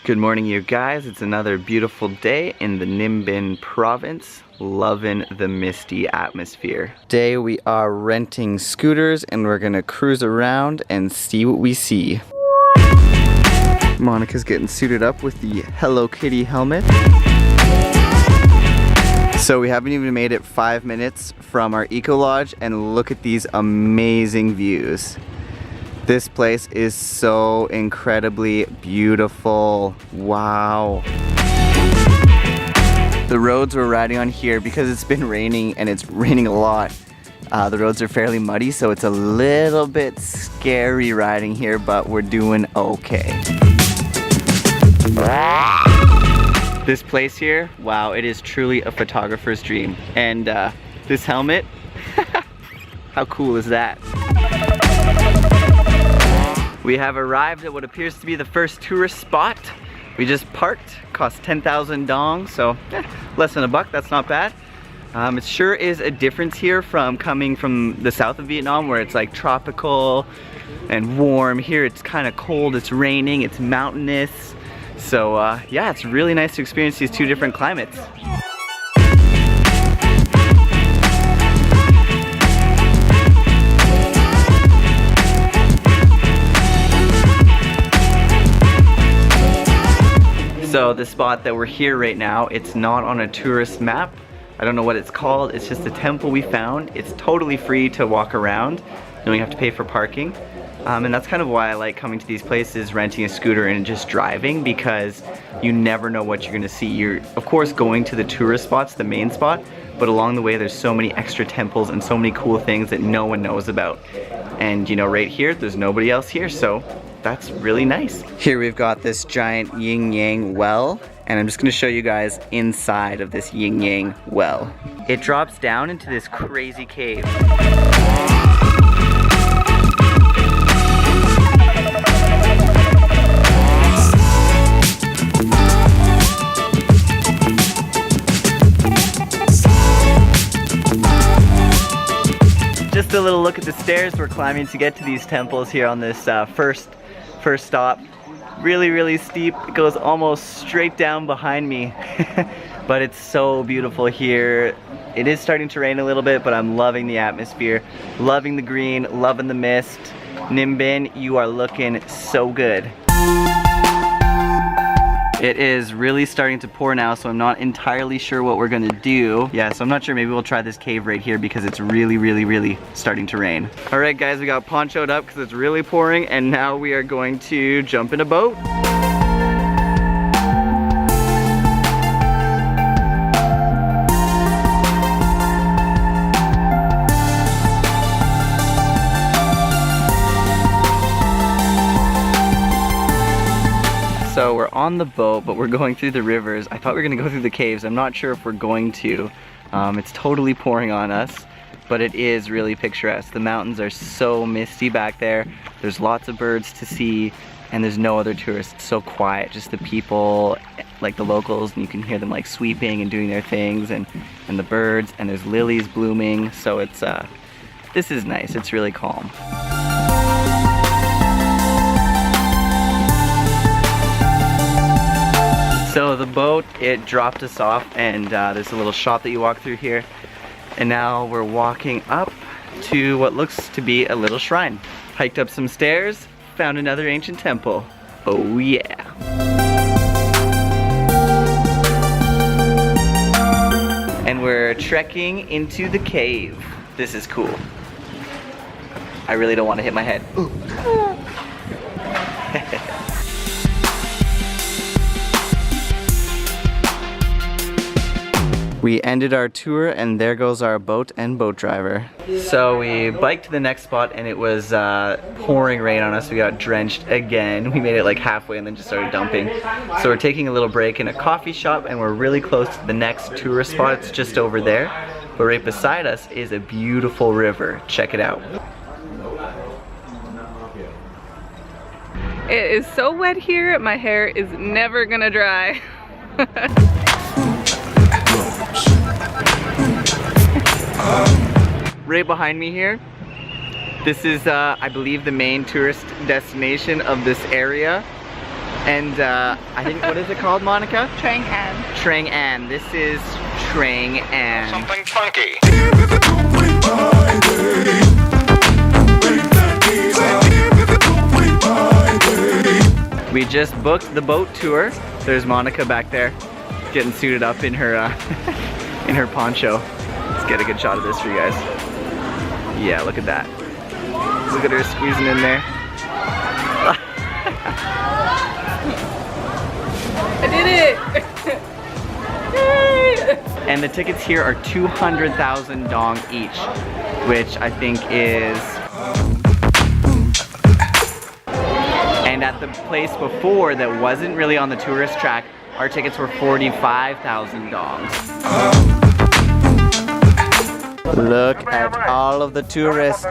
Good morning, you guys. It's another beautiful day in the Ninh Binh province. Loving the misty atmosphere. Today we are renting scooters and we're gonna cruise around and see what we see. Monica's getting suited up with the Hello Kitty helmet. So we haven't even made it 5 minutes from our eco lodge and look at these amazing views. This place is so incredibly beautiful. Wow. The roads we're riding on here, because it's been raining and it's raining a lot, the roads are fairly muddy, so it's a little bit scary riding here, but we're doing okay. This place here, wow, it is truly a photographer's dream. And this helmet, how cool is that? We have arrived at what appears to be the first tourist spot. We just parked, cost 10,000 dong, so less than $1, that's not bad. It sure is a difference here from coming from the south of Vietnam where it's like tropical and warm. Here it's kind of cold, it's raining, it's mountainous. So yeah, it's really nice to experience these two different climates. So the spot that we're here right now, it's not on a tourist map. I don't know what it's called. It's just a temple we found. It's totally free to walk around. You don't have to pay for parking. And that's kind of why I like coming to these places, renting a scooter and just driving, because you never know what you're gonna see. You're of course going to the tourist spots, the main spot, but along the way there's so many extra temples and so many cool things that no one knows about. And you know, right here, there's nobody else here, so that's really nice. Here we've got this giant yin yang well, and I'm just gonna show you guys inside of this yin yang well. It drops down into this crazy cave. Just a little look at the stairs we're climbing to get to these temples here on this first stop. Really steep. It goes almost straight down behind me. But it's so beautiful here. It is starting to rain a little bit, but I'm loving the atmosphere, loving the green, loving the mist. Ninh Binh, you are looking so good. It is really starting to pour now, so I'm not entirely sure what we're gonna do. Yeah, so I'm not sure, maybe we'll try this cave right here because it's really starting to rain. All right guys, we got ponchoed up because it's really pouring, and now we are going to jump in a boat. So we're on the boat, but we're going through the rivers. I thought we were gonna go through the caves. I'm not sure if we're going to. It's totally pouring on us, but it is really picturesque. The mountains are so misty back there. There's lots of birds to see, and there's no other tourists. It's so quiet, just the people, like the locals, and you can hear them like sweeping and doing their things, and the birds, and there's lilies blooming. So it's, this is nice, it's really calm. So the boat, it dropped us off, and there's a little shop that you walk through here. And now we're walking up to what looks to be a little shrine. Hiked up some stairs, found another ancient temple. Oh yeah. And we're trekking into the cave. This is cool. I really don't want to hit my head. Ooh. We ended our tour, and there goes our boat and boat driver. So we biked to the next spot, and it was pouring rain on us. We got drenched again. We made it like halfway and then just started dumping. So we're taking a little break in a coffee shop, and we're really close to the next tourist spot. It's just over there. But right beside us is a beautiful river. Check it out. It is so wet here, my hair is never gonna dry. Right behind me here, this is I believe the main tourist destination of this area. And I think, what is it called, Monica? Trang An. Trang An. This is Trang An. Something funky. We just booked the boat tour. There's Monica back there, getting suited up in her in her poncho. Let's get a good shot of this for you guys. Yeah, look at that. Look at her squeezing in there. I did it! Yay! And the tickets here are 200,000 dong each, which I think is... And at the place before that wasn't really on the tourist track, our tickets were 45,000 dongs. Look at all of the tourists.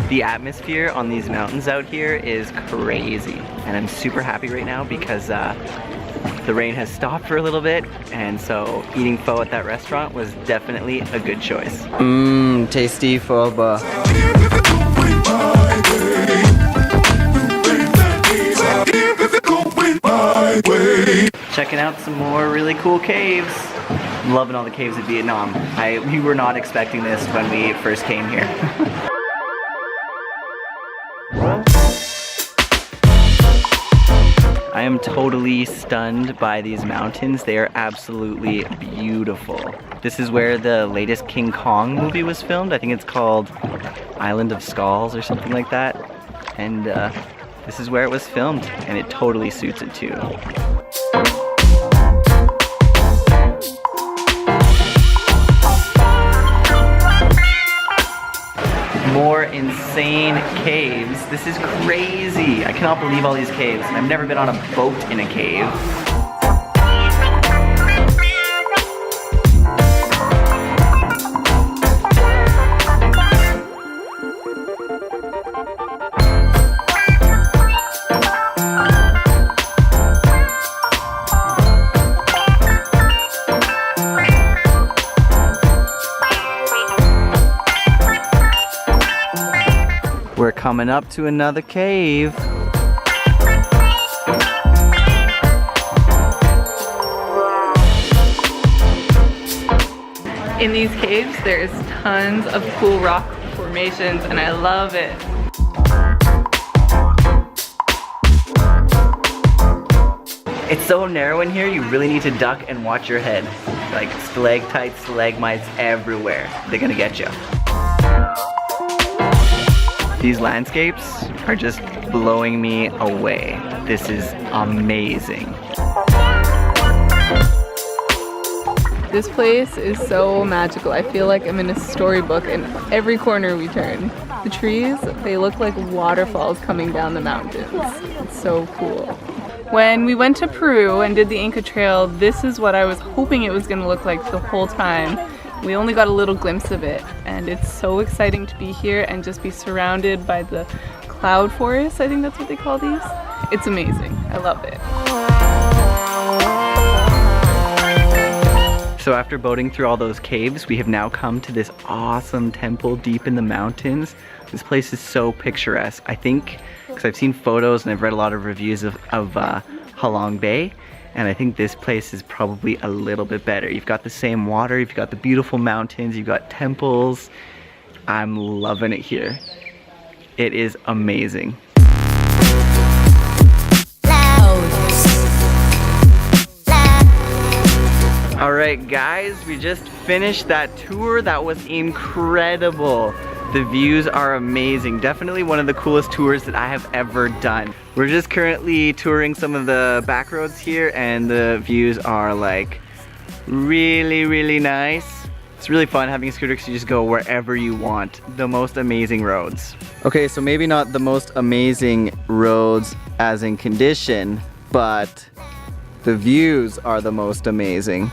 The atmosphere on these mountains out here is crazy, and I'm super happy right now because the rain has stopped for a little bit, and so eating pho at that restaurant was definitely a good choice. Mmm, tasty pho ba. Checking out some more really cool caves. I'm loving all the caves in Vietnam. We were not expecting this when we first came here. I am totally stunned by these mountains. They are absolutely beautiful. This is where the latest King Kong movie was filmed. I think it's called Island of Skulls or something like that. And this is where it was filmed, and it totally suits it too. More insane caves. This is crazy. I cannot believe all these caves. I've never been on a boat in a cave. We're coming up to another cave. In these caves, there's tons of cool rock formations, and I love it. It's so narrow in here, you really need to duck and watch your head. Like stalactites, stalagmites everywhere. They're gonna get you. These landscapes are just blowing me away. This is amazing. This place is so magical. I feel like I'm in a storybook in every corner we turn. The trees, they look like waterfalls coming down the mountains. It's so cool. When we went to Peru and did the Inca Trail, this is what I was hoping it was gonna look like the whole time. We only got a little glimpse of it, and it's so exciting to be here and just be surrounded by the cloud forests. I think that's what they call these. It's amazing. I love it. So after boating through all those caves, we have now come to this awesome temple deep in the mountains. This place is so picturesque. I think, because I've seen photos and I've read a lot of reviews of Halong Bay, and I think this place is probably a little bit better. You've got the same water, you've got the beautiful mountains, you've got temples. I'm loving it here. It is amazing. Alright guys, we just finished that tour. That was incredible. The views are amazing. Definitely one of the coolest tours that I have ever done. We're just currently touring some of the back roads here, and the views are like really, really nice. It's really fun having a scooter because you just go wherever you want. The most amazing roads. Okay, so maybe not the most amazing roads as in condition, but the views are the most amazing.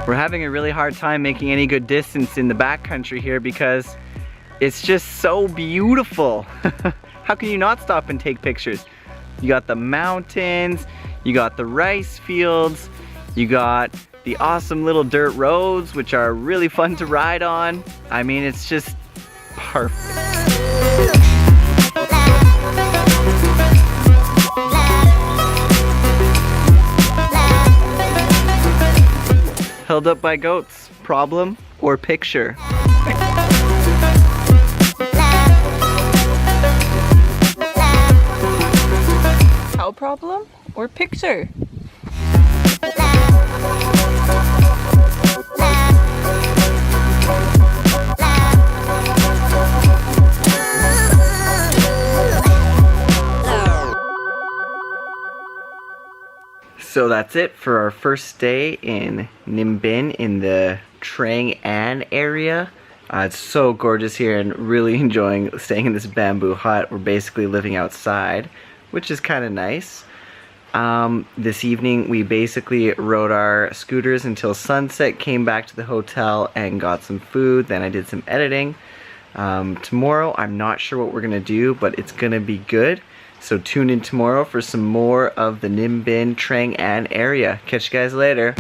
We're having a really hard time making any good distance in the backcountry here because it's just so beautiful. How can you not stop and take pictures? You got the mountains, you got the rice fields, you got the awesome little dirt roads, which are really fun to ride on. I mean, it's just perfect. Held up by goats, problem or picture? How problem or picture? So that's it for our first day in Ninh Binh in the Trang An area. It's so gorgeous here and really enjoying staying in this bamboo hut. We're basically living outside, which is kind of nice. This evening we basically rode our scooters until sunset, came back to the hotel and got some food. Then I did some editing. Tomorrow I'm not sure what we're gonna do, but it's gonna be good. So tune in tomorrow for some more of the Ninh Binh Trang An area. Catch you guys later.